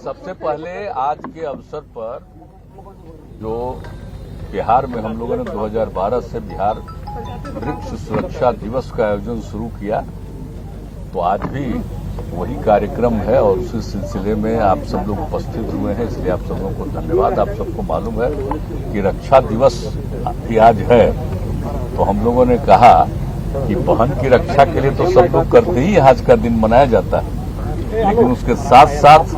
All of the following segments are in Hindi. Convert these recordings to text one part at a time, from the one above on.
सबसे पहले आज के अवसर पर जो बिहार में हम लोगों ने 2012 से बिहार वृक्ष सुरक्षा दिवस का आयोजन शुरू किया, तो आज भी वही कार्यक्रम है और उसी सिलसिले में आप सब लोग उपस्थित हुए हैं, इसलिए आप सब लोगों को धन्यवाद। आप सबको मालूम है कि रक्षा दिवस भी आज है, तो हम लोगों ने कहा कि बहन की रक्षा के लिए तो सब लोग करते ही आज का दिन मनाया जाता है, लेकिन उसके साथ साथ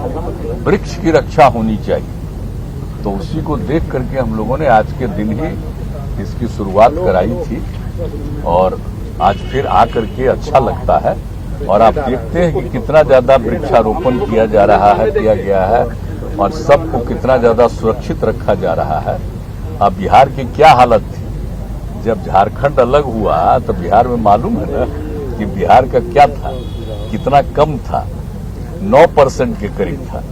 वृक्ष की रक्षा होनी चाहिए। तो उसी को देख करके हम लोगों ने आज के दिन ही इसकी शुरुआत कराई थी और आज फिर आकर के अच्छा लगता है। और आप देखते हैं कि कितना ज्यादा वृक्षारोपण किया गया है और सबको कितना ज्यादा सुरक्षित रखा जा रहा है। अब बिहार की क्या हालत थी जब झारखंड अलग हुआ, तो बिहार में मालूम है ना कि बिहार का क्या था, कितना कम था, 9% के करीब था।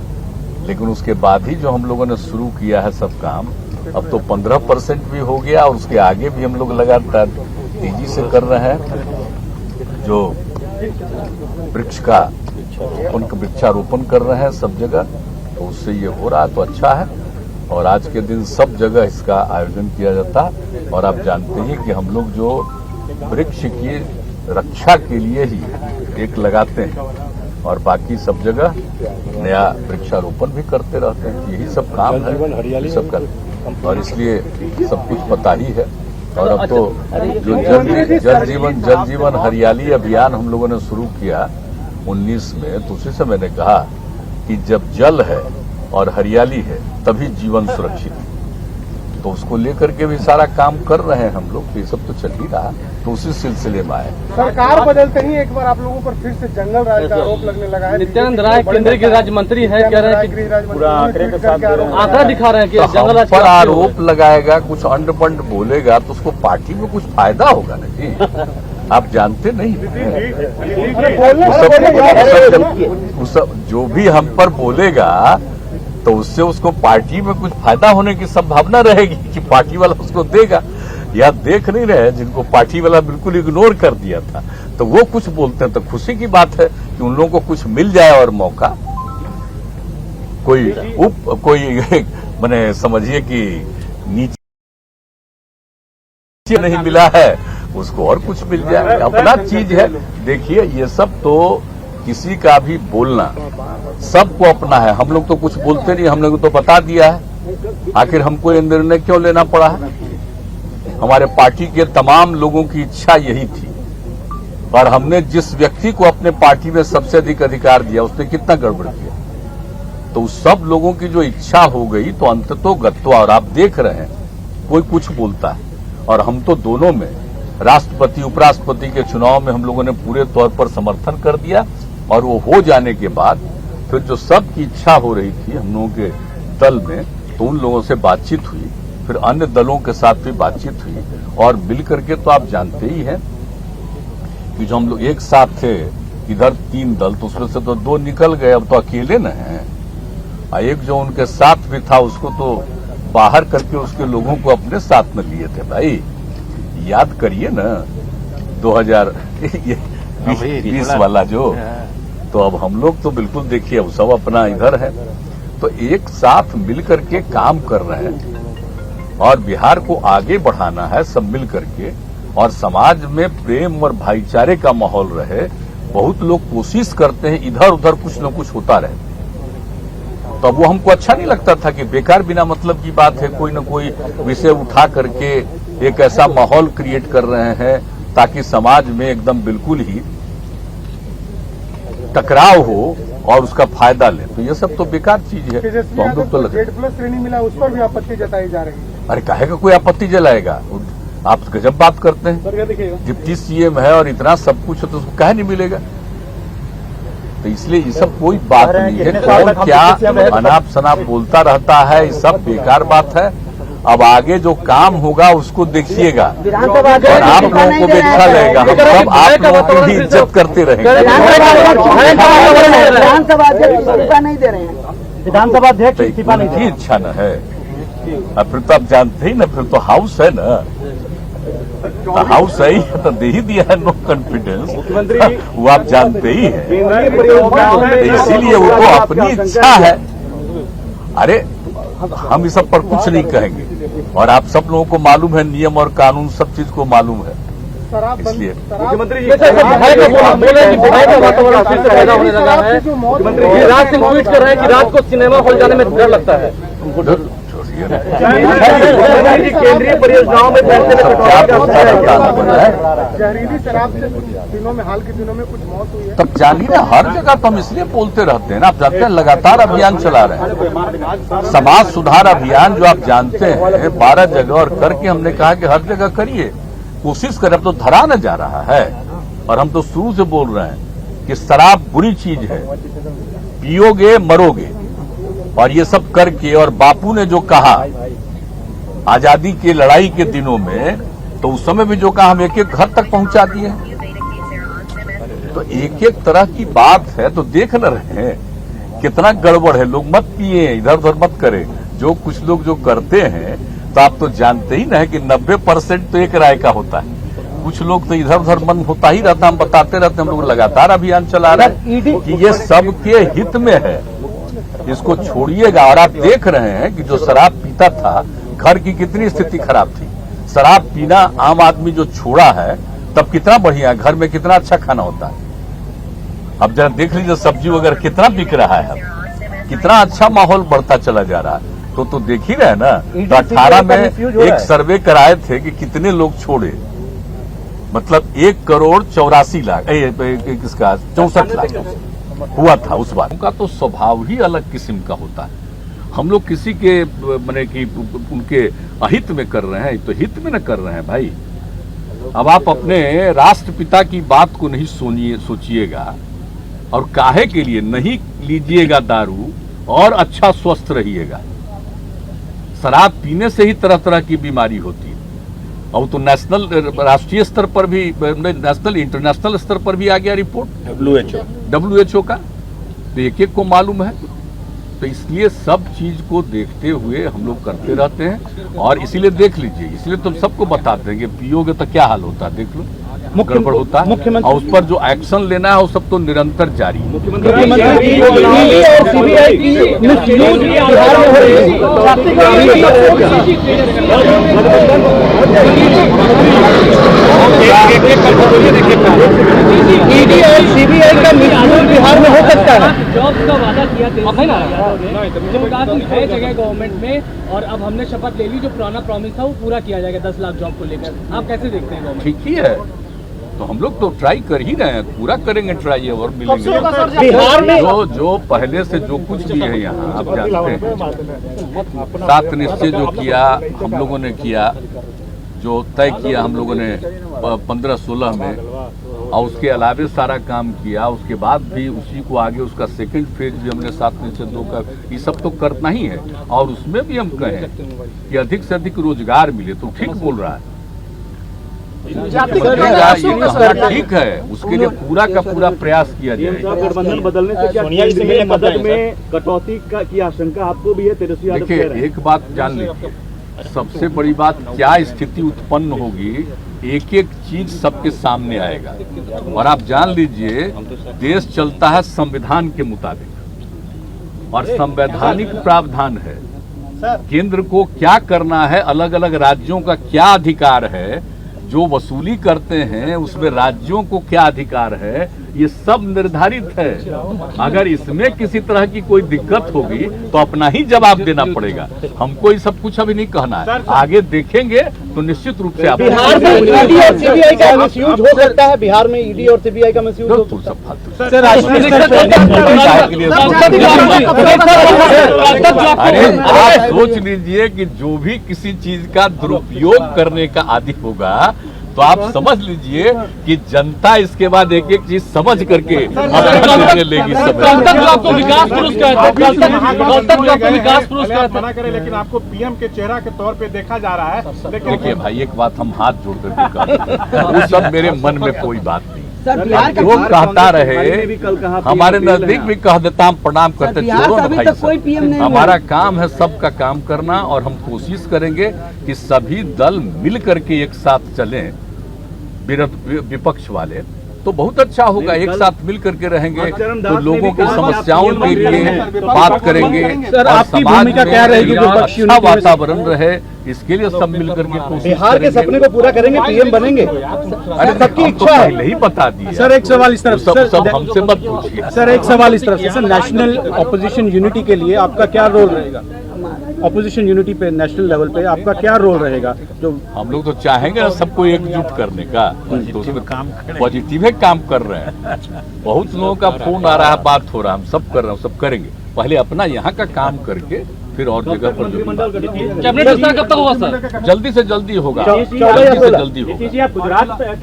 लेकिन उसके बाद ही जो हम लोगों ने शुरू किया है सब काम, अब तो 15% भी हो गया और उसके आगे भी हम लोग लगातार तेजी से कर रहे हैं। जो वृक्ष का वृक्षारोपण कर रहे हैं सब जगह, तो उससे ये हो रहा है, तो अच्छा है। और आज के दिन सब जगह इसका आयोजन किया जाता है। और आप जानते हैं कि हम लोग जो वृक्ष की रक्षा के लिए ही एक लगाते हैं और बाकी सब जगह नया वृक्षारोपण भी करते रहते हैं। यही सब काम है सब का, और इसलिए सब कुछ पता ही है। और अब तो जो जल जीवन हरियाली अभियान हम लोगों ने शुरू किया 19 में, तो उसी से मैंने कहा कि जब जल है और हरियाली है तभी जीवन सुरक्षित है। तो उसको लेकर के भी सारा काम कर रहे हैं हम लोग, ये सब तो चल ही रहा, तो उसी सिलसिले में आए। सरकार बदलते ही एक बार आप लोगों पर फिर से जंगल राज का आरोप लगने लगा है। नित्यानंद राय केंद्रीय गृह राज्य मंत्री है, कह रहे हैं कि पूरा आंकड़े के साथ आंकड़ा दिखा रहे हैं कि जंगल राज पर आरोप लगाएगा, कुछ अंड पंड बोलेगा तो उसको पार्टी में कुछ फायदा होगा ना जी। आप जानते नहीं, जो भी हम पर बोलेगा तो उससे उसको पार्टी में कुछ फायदा होने की संभावना रहेगी कि पार्टी वाला उसको देगा। या देख नहीं रहे जिनको पार्टी वाला बिल्कुल इग्नोर कर दिया था, तो वो कुछ बोलते हैं, तो खुशी की बात है कि उन लोगों को कुछ मिल जाए और मौका कोई माने समझिए कि नीचे नहीं मिला है उसको और कुछ मिल जाए, अपना चीज है। देखिए ये सब तो किसी का भी बोलना सबको अपना है। हम लोग तो कुछ बोलते नहीं, हम लोग तो बता दिया है। आखिर हमको ये निर्णय क्यों लेना पड़ा है? हमारे पार्टी के तमाम लोगों की इच्छा यही थी, और हमने जिस व्यक्ति को अपने पार्टी में सबसे अधिक अधिकार दिया उसने कितना गड़बड़ किया। तो सब लोगों की जो इच्छा हो गई, तो अंततोगत्वा, और आप देख रहे हैं कोई कुछ बोलता है, और हम तो दोनों में राष्ट्रपति उपराष्ट्रपति के चुनाव में हम लोगों ने पूरे तौर पर समर्थन कर दिया। और वो हो जाने के बाद फिर जो सबकी इच्छा हो रही थी हम लोगों के दल में, तो उन लोगों से बातचीत हुई, फिर अन्य दलों के साथ भी बातचीत हुई, और मिल करके तो आप जानते ही हैं कि जो हम लोग एक साथ थे, इधर 3 दल, तो उसमें से तो 2 निकल गए, अब तो अकेले न हैं। एक जो उनके साथ भी था उसको तो बाहर करके उसके लोगों को अपने साथ में लिए थे। भाई याद करिए ना 2020 वाला जो, तो अब हम लोग तो बिल्कुल देखिए अब सब अपना इधर है, तो एक साथ मिलकर के काम कर रहे हैं और बिहार को आगे बढ़ाना है सब मिल करके, और समाज में प्रेम और भाईचारे का माहौल रहे। बहुत लोग कोशिश करते हैं इधर उधर कुछ न कुछ होता रहे, तो अब वो हमको अच्छा नहीं लगता था कि बेकार बिना मतलब की बात है कोई न कोई विषय उठा करके एक ऐसा माहौल क्रिएट कर रहे हैं ताकि समाज में एकदम बिल्कुल ही टकराव हो और उसका फायदा ले। तो ये सब तो बेकार चीज है। तो हम लोग तो Z+ श्रेणी मिला, उस पर भी आपत्ति जताई जा रही है। अरे काहे का कोई आपत्ति जलाएगा? आप गजब बात करते हैं। डिप्टी सीएम है और इतना सब कुछ है तो उसको काहे नहीं मिलेगा? तो इसलिए ये सब कोई बात नहीं है। कौन क्या अनाप शनाप बोलता रहता है, ये सब बेकार बात है। अब आगे जो काम होगा उसको देखिएगा और आप लोगों को भी अच्छा लगेगा। हम सब आप लोगों की भी इज्जत करते रहेंगे। विधानसभा अध्यक्ष इस्तीफा नहीं दे रहे हैं। विधानसभा अध्यक्ष इस्तीफा नहीं की इच्छा न है, फिर तो आप जानते ही ना, फिर तो हाउस है ना। तो हाउस सही है तो दे ही दिया है नो कॉन्फिडेंस, वो आप जानते ही हैं। इसीलिए वो तो अपनी इच्छा है। अरे हम इस सब पर कुछ नहीं कहेंगे, और आप सब लोगों को मालूम है नियम और कानून सब चीज को मालूम है, इसलिए मुख्यमंत्री जी वातावरण फिर से पैदा होने लगा है। मुख्यमंत्री रात से ट्वीट कर रहे हैं कि रात को सिनेमा हॉल जाने में डर लगता है। केंद्रीय परियोजनाओं में पैसे जहरीली शराब से दिनों में, हाल के दिनों में कुछ मौत हुई है। तब जानिए ना, हर जगह तो हम इसलिए बोलते रहते हैं ना, आप जानते हैं लगातार अभियान चला रहे हैं, समाज सुधार अभियान जो आप जानते हैं 12 जगह, और करके हमने कहा कि हर जगह करिए, कोशिश करें। अब तो धरा न जा रहा है, और हम तो शुरू से बोल रहे हैं कि शराब बुरी चीज है, पियोगे मरोगे, और ये सब करके, और बापू ने जो कहा आजादी की लड़ाई के दिनों में, तो उस समय भी जो कहा हम एक एक घर तक पहुंचा दिए। तो एक एक तरह की बात है, तो देख न रहे हैं कितना गड़बड़ है। लोग मत पिए, इधर उधर मत करें। जो कुछ लोग जो करते हैं, तो आप तो जानते ही ना है कि 90% तो एक राय का होता है, कुछ लोग तो इधर उधर मन होता ही रहता। हम बताते रहते हैं, हम लोग लगातार अभियान चला रहे हैं कि ये सबके हित में है, इसको छोड़िएगा। और आप देख रहे हैं कि जो शराब पीता था, घर की कितनी स्थिति खराब थी। शराब पीना आम आदमी जो छोड़ा है, तब कितना बढ़िया, घर में कितना अच्छा खाना होता है। अब जरा देख लीजिए सब्जी वगैरह कितना बिक रहा है, अब कितना अच्छा माहौल बढ़ता चला जा रहा है। तो देख ही रहे ना। तो 18 में एक सर्वे कराए थे कि कितने लोग छोड़े, मतलब 1,84,00,000 किसका 64 लाख हुआ था उस बार। उनका तो स्वभाव ही अलग किस्म का होता है। हम लोग किसी के माने कि उनके अहित में कर रहे हैं, तो हित में न कर रहे हैं भाई। अब आप अपने राष्ट्रपिता की बात को नहीं सोचिएगा, और काहे के लिए नहीं लीजिएगा दारू और अच्छा स्वस्थ रहिएगा। शराब पीने से ही तरह तरह की बीमारी होती है। अब तो नेशनल राष्ट्रीय स्तर पर भी, नेशनल इंटरनेशनल स्तर पर भी आ गया रिपोर्ट WHO का, तो एक एक को मालूम है। तो इसलिए सब चीज को देखते हुए हम लोग करते रहते हैं, और इसीलिए देख लीजिए, इसलिए तुम सबको बताते हैं कि पियोगे तो क्या हाल होता है, देख लो गड़बड़ होता है। और उस पर जो एक्शन लेना है वो सब तो निरंतर जारी है। ईडी और सीबीआई का मिसयूज बिहार में हो सकता है। जॉब्स का वादा किया जो कहा कि 6 जगह गवर्नमेंट में, और अब हमने शपथ ले ली, जो पुराना प्रॉमिस था वो पूरा किया जाएगा 10 लाख जॉब को लेकर। आप कैसे देखते हैं गवर्नमेंट? ठीक ही है, तो हम लोग तो ट्राई कर ही रहे हैं, पूरा करेंगे ट्राई, और मिलेंगे। बिहार में जो पहले से जो कुछ भी है यहाँ आप जानते हैं, 7 निश्चय जो किया हम लोगों ने किया, जो तय किया हम लोगों ने 15-16 में, और उसके अलावे सारा काम किया। उसके बाद भी उसी को आगे उसका सेकंड फेज भी हमने 7 में से 2 का, ये सब तो करना ही है। और उसमें भी हम कहें कि अधिक से अधिक रोजगार मिले, तो ठीक बोल रहा है, ठीक है, उसके लिए पूरा का पूरा प्रयास किया जाएगा। गठबंधन बदलने से क्या केंद्रीय मदद में कटौती की आशंका आपको भी है? तेजस्वी यादव देखिए, एक बात जान लीजिए, सबसे बड़ी बात क्या स्थिति उत्पन्न होगी, एक एक चीज सबके सामने आएगा। और आप जान लीजिए, देश चलता है संविधान के मुताबिक, और संवैधानिक प्रावधान है केंद्र को क्या करना है, अलग अलग राज्यों का क्या अधिकार है, जो वसूली करते हैं उसमें राज्यों को क्या अधिकार है, ये सब निर्धारित है। अगर इसमें किसी तरह की कोई दिक्कत होगी तो अपना ही जवाब देना पड़ेगा। हमको ये सब कुछ अभी नहीं कहना है, आगे देखेंगे तो निश्चित रूप से आप बिहार में ईडी और सीबीआई का मिसयूज हो सकता है। बिहार में ईडी और सीबीआई का मिसयूज हो सकता है। अरे आप सोच लीजिए कि जो भी किसी चीज का दुरुपयोग करने का आदी होगा, तो आप समझ लीजिए कि जनता इसके बाद एक एक चीज समझ करके लेगी। विकास पुरस्कार मना करे, लेकिन आपको पीएम के चेहरा के तौर पे देखा जा रहा है। देखिए भाई, एक बात हम हाथ जोड़ करके कहते हैं, वो सब मेरे मन में कोई बात नहीं। जो कहता रहे, हमारे नजदीक भी कह देता, हम प्रणाम करते, छोड़ो ना भाई साहब। हमारा काम है सबका काम करना, और हम कोशिश करेंगे कि सभी दल मिल करके एक साथ चलें, विपक्ष वाले, तो बहुत अच्छा होगा। एक साथ मिल करके रहेंगे तो लोगों की समस्याओं के लिए बात करेंगे। सर, और आपकी समाज भूमिका में क्या रहेगी जो अच्छा unity में- वातावरण रहे, इसके लिए सब मिल करके कोशिश बिहार के करेंगे। सपने को पूरा करेंगे, पीएम बनेंगे। अरे सबकी हम इच्छा तो है। पहले ही बता दिया। सर, एक सवाल इस तरफ तो से, सब हमसे मत पूछिए। सर एक सवाल इस तरफ से, सर नेशनल ऑपोजिशन यूनिटी के लिए आपका क्या रोल रहेगा? ऑपोजिशन यूनिटी पे नेशनल लेवल पे आपका क्या रोल रहेगा? जो हम लोग तो चाहेंगे सबको एकजुट करने का, तो उसमें पॉजिटिव है, काम कर रहे हैं। बहुत लोगों का फोन आ रहा है, बात हो रहा है, हम सब कर रहे हैं, सब करेंगे। पहले अपना यहाँ का काम करके फिर और जगह पर जो कैबिनेट विस्तार कब तक होगा सर? जल्दी से जल्दी होगा, 14 जल्दी या से 16 जल्दी होगा।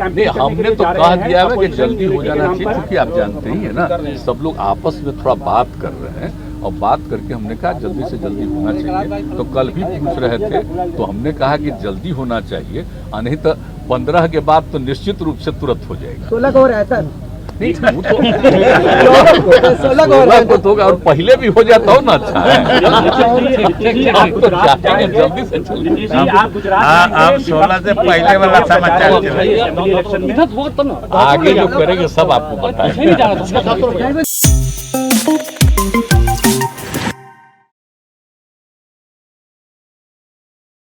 नहीं, हमने तो कह दिया है कि जल्दी हो जाना चाहिए, क्योंकि आप जानते ही है ना, सब लोग आपस में थोड़ा बात कर रहे हैं, और बात करके हमने कहा जल्दी से जल्दी होना चाहिए। तो कल भी पूछ रहे थे, तो हमने कहा कि जल्दी होना चाहिए, और नहीं तो 15 के बाद तो निश्चित रूप से तुरंत हो जाएगा। 16 को है सर, नहीं, वो तो 16 को तो होगा, और पहले भी हो जाता हो ना, अच्छा है। हम तो चाहेंगे जल्दी से जल्दी। आप 16 से पहले वाला समाचार चलाइए। इधर हुआ तब ना आगे जो करेंगे सब आपको बताएंगे। नहीं जा रहा था।